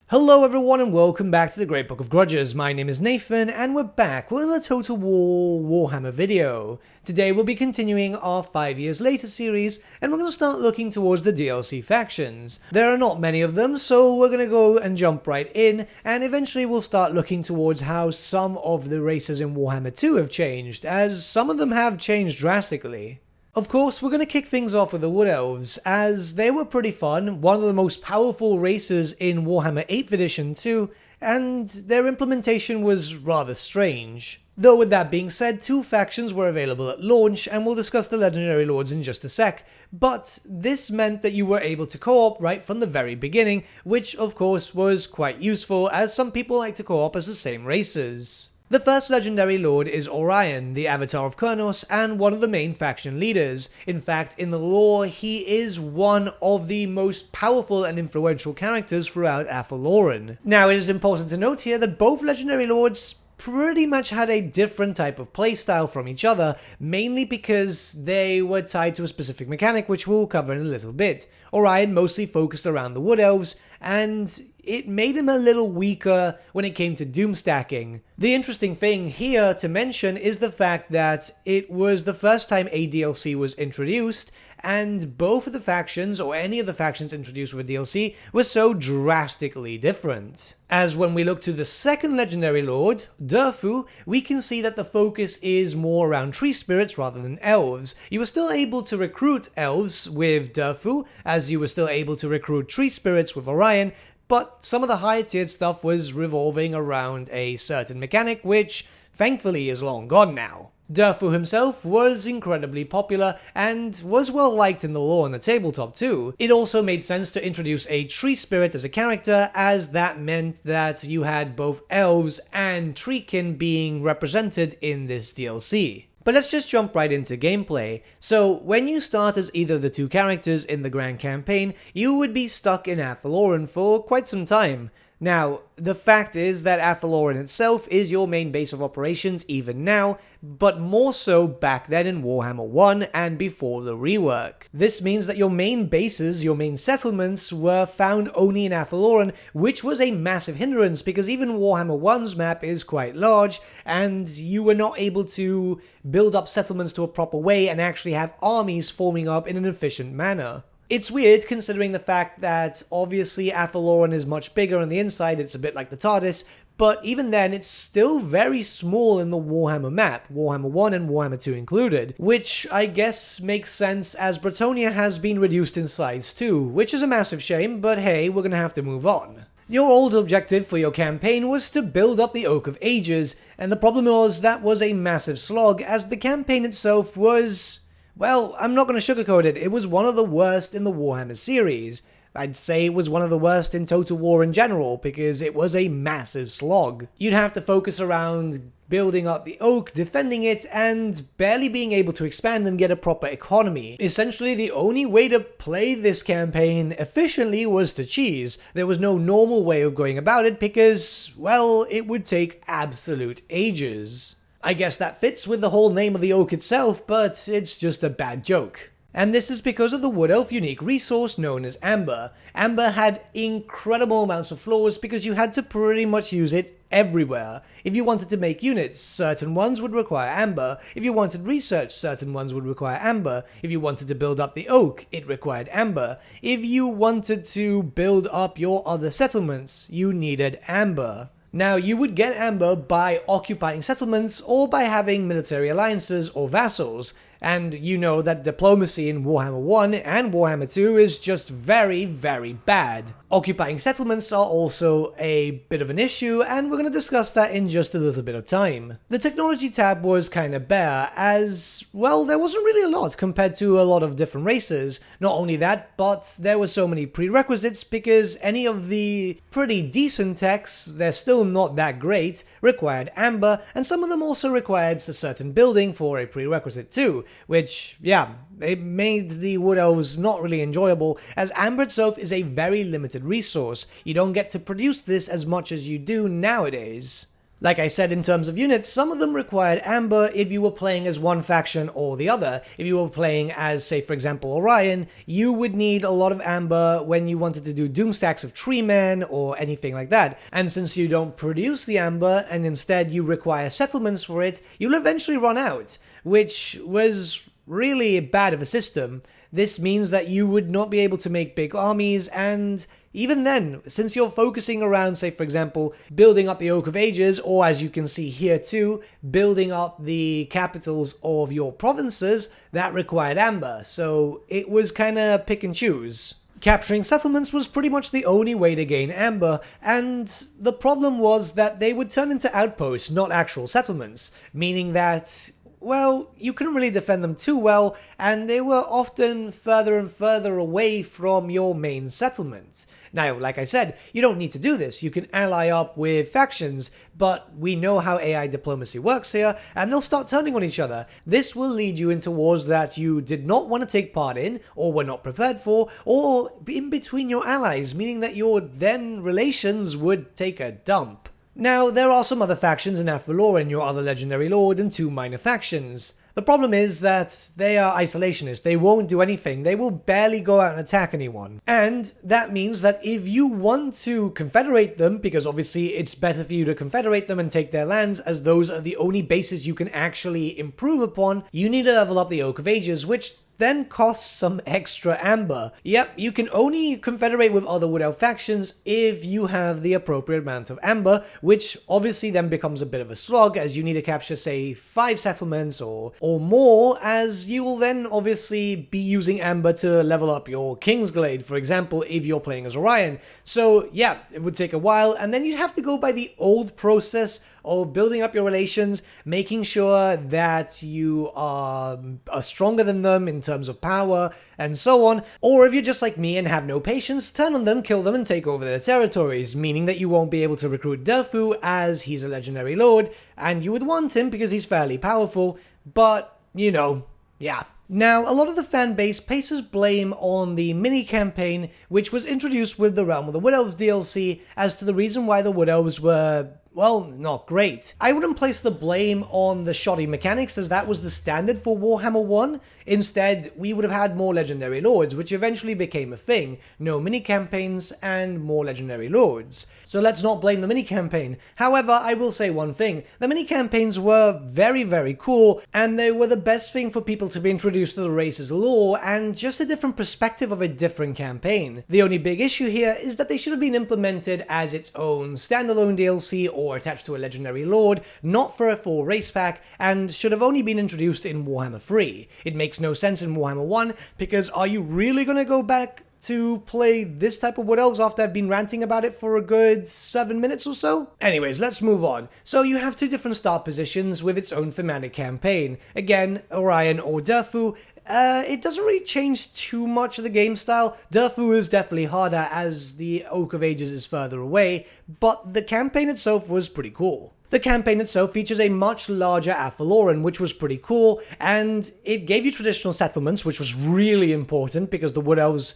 Hello everyone and welcome back to the Great Book of Grudges. My name is Nathan and we're back with another Total War Warhammer video. Today we'll be continuing our 5 years later series and we're going to start looking towards the DLC factions. There are not many of them, so we're going to go and jump right in, and eventually we'll start looking towards how some of the races in Warhammer 2 have changed, as some of them have changed drastically. Of course, we're going to kick things off with the Wood Elves, as they were pretty fun, one of the most powerful races in Warhammer 8th edition too, and their implementation was rather strange. Though with that being said, 2 factions were available at launch, and we'll discuss the Legendary Lords in just a sec, but this meant that you were able to co-op right from the very beginning, which of course was quite useful, as some people like to co-op as the same races. The first legendary lord is Orion, the avatar of Kurnos and one of the main faction leaders. In fact, in the lore, he is one of the most powerful and influential characters throughout Athaloran. Now, it is important to note here that both legendary lords pretty much had a different type of playstyle from each other, mainly because they were tied to a specific mechanic which we'll cover in a little bit. Orion mostly focused around the Wood Elves, and it made him a little weaker when it came to doom stacking. The interesting thing here to mention is the fact that it was the first time a DLC was introduced, and both of the factions, or any of the factions introduced with a DLC, were so drastically different. As when we look to the second legendary lord, Durfu, we can see that the focus is more around tree spirits rather than elves. You were still able to recruit elves with Durfu, as you were still able to recruit tree spirits with Orion, but some of the higher tiered stuff was revolving around a certain mechanic, which thankfully is long gone now. Durfu himself was incredibly popular and was well liked in the lore and the tabletop too. It also made sense to introduce a tree spirit as a character, as that meant that you had both elves and treekin being represented in this DLC. But let's just jump right into gameplay. So, when you start as either of the 2 characters in the Grand Campaign, you would be stuck in Athaloran for quite some time. Now, the fact is that Athaloran itself is your main base of operations even now, but more so back then in Warhammer 1 and before the rework. This means that your main bases, your main settlements, were found only in Athaloran, which was a massive hindrance because even Warhammer 1's map is quite large, and you were not able to build up settlements to a proper way and actually have armies forming up in an efficient manner. It's weird considering the fact that obviously Athaloran is much bigger on the inside, it's a bit like the TARDIS, but even then it's still very small in the Warhammer map, Warhammer 1 and Warhammer 2 included, which I guess makes sense as Bretonnia has been reduced in size too, which is a massive shame, but hey, we're gonna have to move on. Your old objective for your campaign was to build up the Oak of Ages, and the problem was that was a massive slog, as the campaign itself was, well, I'm not going to sugarcoat it, it was one of the worst in the Warhammer series. I'd say it was one of the worst in Total War in general, because it was a massive slog. You'd have to focus around building up the oak, defending it, and barely being able to expand and get a proper economy. Essentially, the only way to play this campaign efficiently was to cheese. There was no normal way of going about it because, well, it would take absolute ages. I guess that fits with the whole name of the oak itself, but it's just a bad joke. And this is because of the Wood Elf unique resource known as Amber. Amber had incredible amounts of flaws because you had to pretty much use it everywhere. If you wanted to make units, certain ones would require Amber. If you wanted research, certain ones would require Amber. If you wanted to build up the oak, it required Amber. If you wanted to build up your other settlements, you needed Amber. Now, you would get Amber by occupying settlements or by having military alliances or vassals, and you know that diplomacy in Warhammer 1 and Warhammer 2 is just very, very bad. Occupying settlements are also a bit of an issue, and we're going to discuss that in just a little bit of time. The technology tab was kind of bare, as, well, there wasn't really a lot compared to a lot of different races. Not only that, but there were so many prerequisites because any of the pretty decent techs, they're still not that great, required Amber, and some of them also required a certain building for a prerequisite too, which, yeah, it made the Wood Elves not really enjoyable, as Amber itself is a very limited resource. You don't get to produce this as much as you do nowadays. Like I said, in terms of units, some of them required amber if you were playing as one faction or the other. If you were playing as, say, for example, Orion, you would need a lot of amber when you wanted to do doom stacks of tree men or anything like that. And since you don't produce the amber and instead you require settlements for it, you'll eventually run out, which was really bad of a system. This means that you would not be able to make big armies, and even then, since you're focusing around, say for example, building up the Oak of Ages, or as you can see here too, building up the capitals of your provinces, that required amber, so it was kinda pick and choose. Capturing settlements was pretty much the only way to gain amber, and the problem was that they would turn into outposts, not actual settlements, meaning that, well, you couldn't really defend them too well, and they were often further and further away from your main settlement. Now, like I said, you don't need to do this, you can ally up with factions, but we know how AI diplomacy works here, and they'll start turning on each other. This will lead you into wars that you did not want to take part in, or were not prepared for, or in between your allies, meaning that your then relations would take a dump. Now, there are some other factions in Athaloran, your other legendary lord, and 2 minor factions. The problem is that they are isolationists, they won't do anything, they will barely go out and attack anyone. And that means that if you want to confederate them, because obviously it's better for you to confederate them and take their lands, as those are the only bases you can actually improve upon, you need to level up the Oak of Ages, which then costs some extra amber. Yep, you can only confederate with other Wood Elf factions if you have the appropriate amount of amber, which obviously then becomes a bit of a slog, as you need to capture, say, 5 settlements or more, as you will then obviously be using amber to level up your Kingsglade, for example, if you're playing as Orion. So yeah, it would take a while, and then you'd have to go by the old process of building up your relations, making sure that you are stronger than them in terms of power, and so on. Or if you're just like me and have no patience, turn on them, kill them, and take over their territories, meaning that you won't be able to recruit Durfu, as he's a legendary lord, and you would want him because he's fairly powerful, but, you know, yeah. Now, a lot of the fanbase places blame on the mini-campaign, which was introduced with the Realm of the Wood Elves DLC, as to the reason why the Wood Elves were, well, not great. I wouldn't place the blame on the shoddy mechanics, as that was the standard for Warhammer 1. Instead, we would have had more legendary lords, which eventually became a thing. No mini-campaigns and more legendary lords. So let's not blame the mini-campaign. However, I will say one thing. The mini-campaigns were very, very cool, and they were the best thing for people to be introduced to the race's lore, and just a different perspective of a different campaign. The only big issue here is that they should have been implemented as its own standalone DLC or attached to a legendary lord, not for a full race pack, and should have only been introduced in Warhammer 3. It makes no sense in Warhammer 1, because are you really going to go back to play this type of Wood Elves after I've been ranting about it for a good 7 minutes or so? Anyways, let's move on. So you have 2 different start positions with its own thematic campaign. Again, Orion or Durfu. It doesn't really change too much of the game style. Durfu is definitely harder as the Oak of Ages is further away, but the campaign itself was pretty cool. The campaign itself features a much larger Athaloran, which was pretty cool, and it gave you traditional settlements, which was really important because the Wood Elves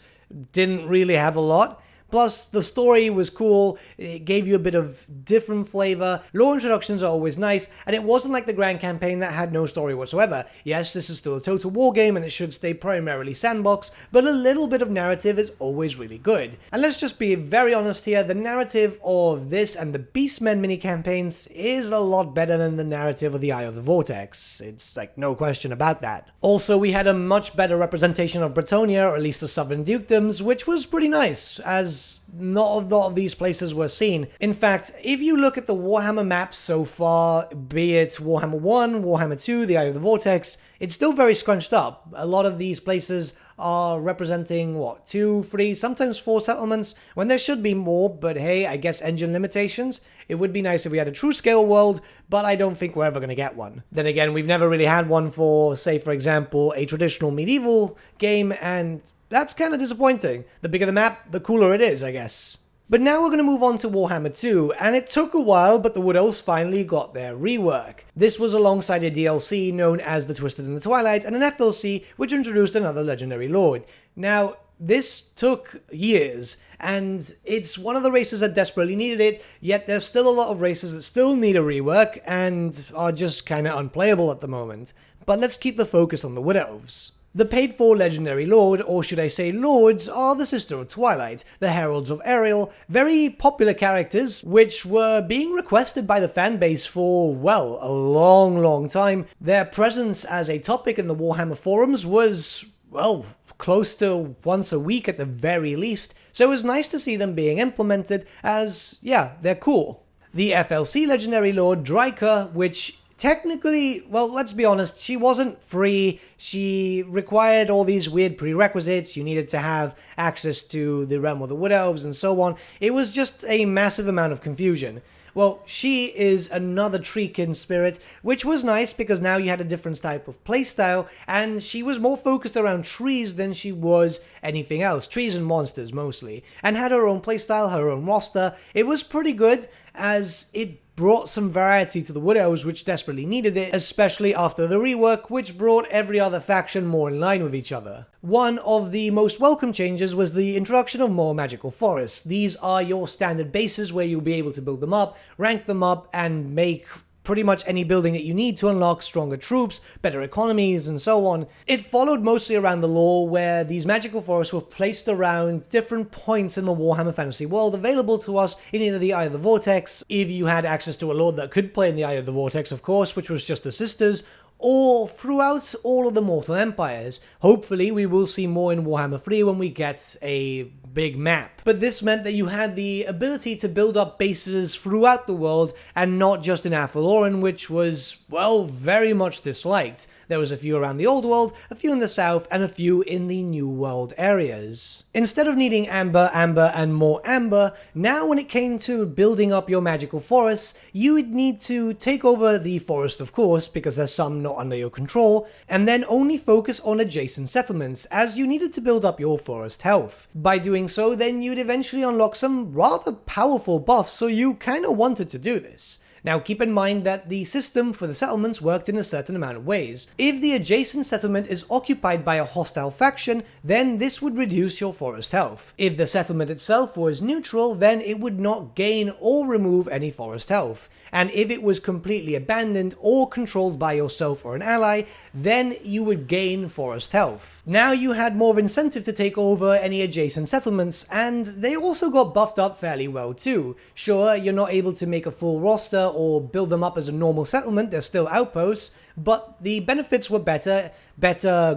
didn't really have a lot. Plus, the story was cool, it gave you a bit of different flavor, lore introductions are always nice, and it wasn't like the Grand Campaign that had no story whatsoever. Yes, this is still a total war game and it should stay primarily sandbox, but a little bit of narrative is always really good. And let's just be very honest here, the narrative of this and the Beastmen mini-campaigns is a lot better than the narrative of the Eye of the Vortex. It's like no question about that. Also, we had a much better representation of Bretonnia, or at least the Southern Dukedoms, which was pretty nice, as not a lot of these places were seen. In fact, if you look at the Warhammer maps so far, be it Warhammer 1, Warhammer 2, the Eye of the Vortex, it's still very scrunched up. A lot of these places are representing, 2, 3, sometimes 4 settlements, when there should be more, but hey, I guess engine limitations. It would be nice if we had a true scale world, but I don't think we're ever going to get one. Then again, we've never really had one for, say, for example, a traditional medieval game, and that's kind of disappointing. The bigger the map, the cooler it is, I guess. But now we're going to move on to Warhammer 2, and it took a while, but the Wood Elves finally got their rework. This was alongside a DLC known as The Twisted and the Twilight, and an FLC which introduced another legendary lord. Now, this took years, and it's one of the races that desperately needed it, yet there's still a lot of races that still need a rework and are just kinda unplayable at the moment. But let's keep the focus on the Wood Elves. The paid-for legendary lord, or should I say lords, are the Sister of Twilight, the Heralds of Ariel, very popular characters which were being requested by the fanbase for, well, a long time. Their presence as a topic in the Warhammer forums was, well, close to once a week at the very least, so it was nice to see them being implemented as, yeah, they're cool. The FLC legendary lord Dryka, which technically, well, let's be honest, she wasn't free. She required all these weird prerequisites. You needed to have access to the realm of the Wood Elves and so on. It was just a massive amount of confusion. Well, she is another treekin spirit, which was nice because now you had a different type of playstyle, and she was more focused around trees than she was anything else. Trees and monsters, mostly. And had her own playstyle, her own roster. It was pretty good, as it brought some variety to the Wood Elves, which desperately needed it, especially after the rework, which brought every other faction more in line with each other. One of the most welcome changes was the introduction of more magical forests. These are your standard bases where you'll be able to build them up, rank them up, and make pretty much any building that you need to unlock stronger troops, better economies, and so on. It followed mostly around the lore, where these magical forests were placed around different points in the Warhammer Fantasy world, available to us in either the Eye of the Vortex, if you had access to a lord that could play in the Eye of the Vortex, of course, which was just the Sisters, or throughout all of the Mortal Empires. Hopefully we will see more in Warhammer 3 when we get a big map. But this meant that you had the ability to build up bases throughout the world and not just in Athaloran, which was, well, very much disliked. There was a few around the Old World, a few in the South, and a few in the New World areas. Instead of needing amber, and more amber, now when it came to building up your magical forests, you would need to take over the forest, of course, because there's some not under your control, and then only focus on adjacent settlements, as you needed to build up your forest health. By doing so, then you'd eventually unlock some rather powerful buffs, so you kinda wanted to do this. Now keep in mind that the system for the settlements worked in a certain amount of ways. If the adjacent settlement is occupied by a hostile faction, then this would reduce your forest health. If the settlement itself was neutral, then it would not gain or remove any forest health. And if it was completely abandoned or controlled by yourself or an ally, then you would gain forest health. Now you had more incentive to take over any adjacent settlements, and they also got buffed up fairly well too. Sure, you're not able to make a full roster or build them up as a normal settlement, they're still outposts, but the benefits were better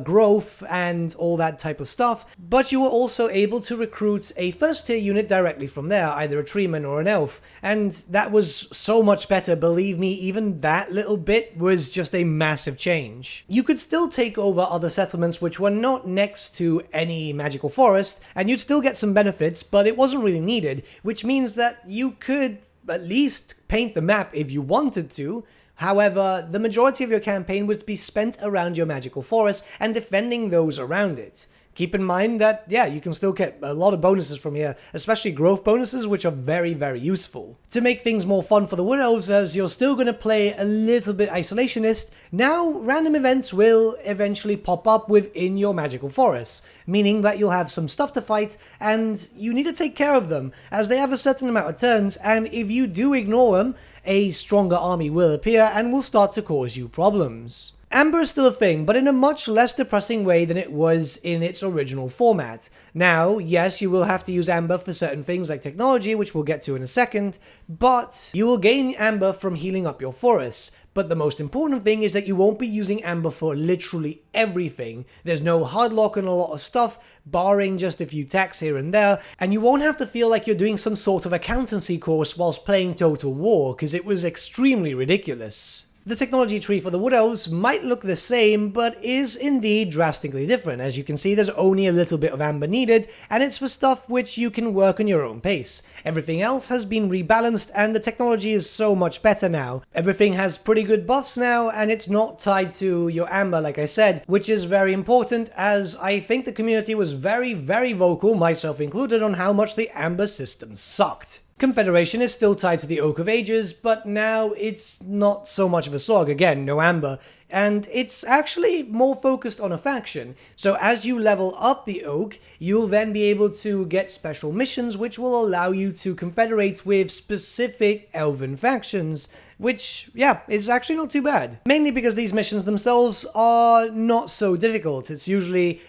growth and all that type of stuff, but you were also able to recruit a first tier unit directly from there, either a treeman or an elf, and that was so much better. Believe me, even that little bit was just a massive change. You could still take over other settlements which were not next to any magical forest, and you'd still get some benefits, but it wasn't really needed, which means that you could at least paint the map if you wanted to. However, the majority of your campaign would be spent around your magical forest and defending those around it. Keep in mind that, yeah, you can still get a lot of bonuses from here, especially growth bonuses, which are very, very useful. To make things more fun for the Wood Elves, as you're still going to play a little bit isolationist, now random events will eventually pop up within your magical forests, meaning that you'll have some stuff to fight, and you need to take care of them, as they have a certain amount of turns, and if you do ignore them, a stronger army will appear and will start to cause you problems. Amber is still a thing, but in a much less depressing way than it was in its original format. Now, yes, you will have to use Amber for certain things like technology, which we'll get to in a second, but you will gain Amber from healing up your forests. But the most important thing is that you won't be using Amber for literally everything. There's no hard lock on a lot of stuff, barring just a few attacks here and there, and you won't have to feel like you're doing some sort of accountancy course whilst playing Total War, because it was extremely ridiculous. The technology tree for the Wood Elves might look the same, but is indeed drastically different. As you can see, there's only a little bit of amber needed, and it's for stuff which you can work on your own pace. Everything else has been rebalanced, and the technology is so much better now. Everything has pretty good buffs now, and it's not tied to your amber, like I said, which is very important, as I think the community was very, very vocal, myself included, on how much the amber system sucked. Confederation is still tied to the Oak of Ages, but now it's not so much of a slog. Again, no amber. and it's actually more focused on a faction. So as you level up the Oak, you'll then be able to get special missions which will allow you to confederate with specific elven factions, which, yeah, is actually not too bad. Mainly because these missions themselves are not so difficult. It's usually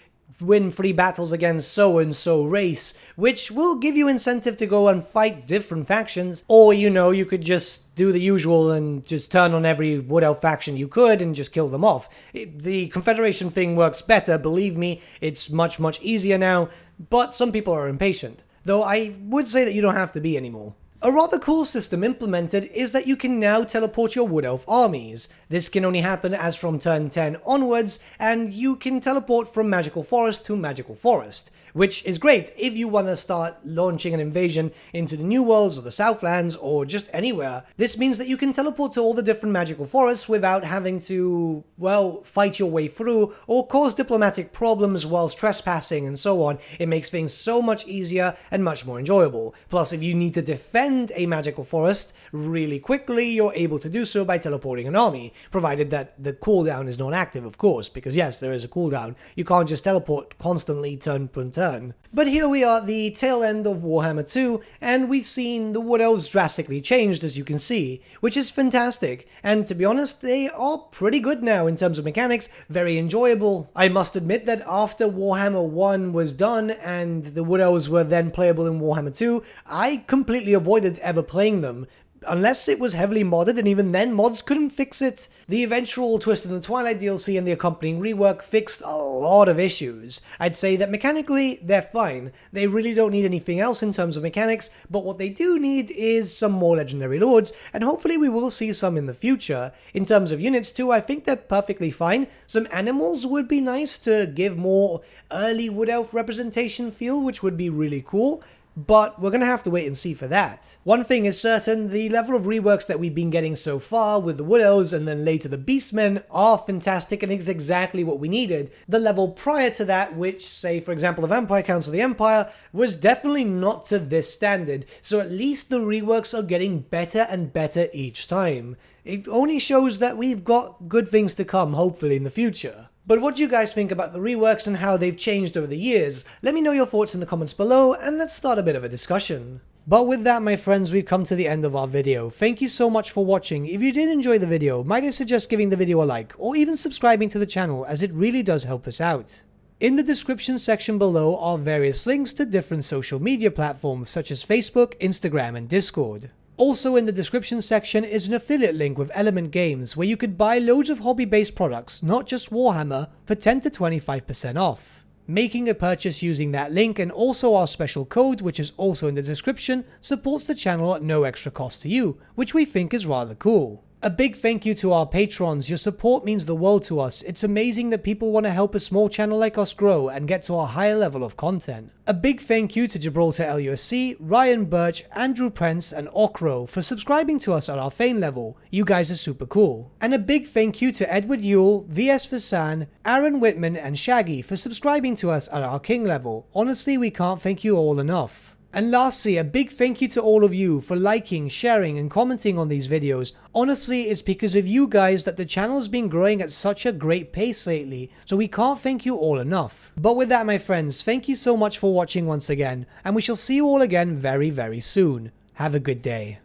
win 3 battles against so-and-so race, which will give you incentive to go and fight different factions, or, you know, you could just do the usual and just turn on every Wood Elf faction you could and just kill them off. The Confederation thing works better, believe me, it's much, much easier now, but some people are impatient, though I would say that you don't have to be anymore. A rather cool system implemented is that you can now teleport your Wood Elf armies. This can only happen as from turn 10 onwards, and you can teleport from Magical Forest to Magical Forest, which is great if you want to start launching an invasion into the New Worlds or the Southlands or just anywhere. This means that you can teleport to all the different Magical Forests without having to, well, fight your way through or cause diplomatic problems whilst trespassing and so on. It makes things so much easier and much more enjoyable. Plus, if you need to defend a magical forest really quickly, you're able to do so by teleporting an army, provided that the cooldown is not active, of course, because yes, there is a cooldown. You can't just teleport constantly turn per turn. But here we are at the tail end of Warhammer 2, and we've seen the Wood Elves drastically changed, as you can see, which is fantastic, and to be honest, they are pretty good now in terms of mechanics, very enjoyable. I must admit that after Warhammer 1 was done, and the Wood Elves were then playable in Warhammer 2, I completely avoided ever playing them, unless it was heavily modded, and even then mods couldn't fix it. The eventual Twisted in the Twilight DLC and the accompanying rework fixed a lot of issues. I'd say that mechanically, they're fine. They really don't need anything else in terms of mechanics, but what they do need is some more legendary lords, and hopefully we will see some in the future. In terms of units too, I think they're perfectly fine. Some animals would be nice to give more early Wood Elf representation feel, which would be really cool. But we're going to have to wait and see for that. One thing is certain, the level of reworks that we've been getting so far with the Wood Elves and then later the Beastmen are fantastic and is exactly what we needed. The level prior to that, which, say for example the Vampire Council of the Empire, was definitely not to this standard, so at least the reworks are getting better and better each time. It only shows that we've got good things to come, hopefully, in the future. But what do you guys think about the reworks and how they've changed over the years? Let me know your thoughts in the comments below, and let's start a bit of a discussion. But with that, my friends, we've come to the end of our video. Thank you so much for watching. If you did enjoy the video, might I suggest giving the video a like, or even subscribing to the channel, as it really does help us out. In the description section below are various links to different social media platforms such as Facebook, Instagram, and Discord. Also in the description section is an affiliate link with Element Games where you could buy loads of hobby-based products, not just Warhammer, for 10 to 25% off. Making a purchase using that link and also our special code, which is also in the description, supports the channel at no extra cost to you, which we think is rather cool. A big thank you to our patrons. Your support means the world to us. It's amazing that people want to help a small channel like us grow and get to a higher level of content. A big thank you to Gibraltar LUSC, Ryan Bertsche, Andrew Prince, and Okro for subscribing to us at our Fane level. You guys are super cool. And a big thank you to Edward Yule, VS Vasan, Aaron Whitman, and Shaggy for subscribing to us at our King level. Honestly, we can't thank you all enough. And lastly, a big thank you to all of you for liking, sharing, and commenting on these videos. Honestly, it's because of you guys that the channel's been growing at such a great pace lately, so we can't thank you all enough. But with that, my friends, thank you so much for watching once again, and we shall see you all again very, very soon. Have a good day.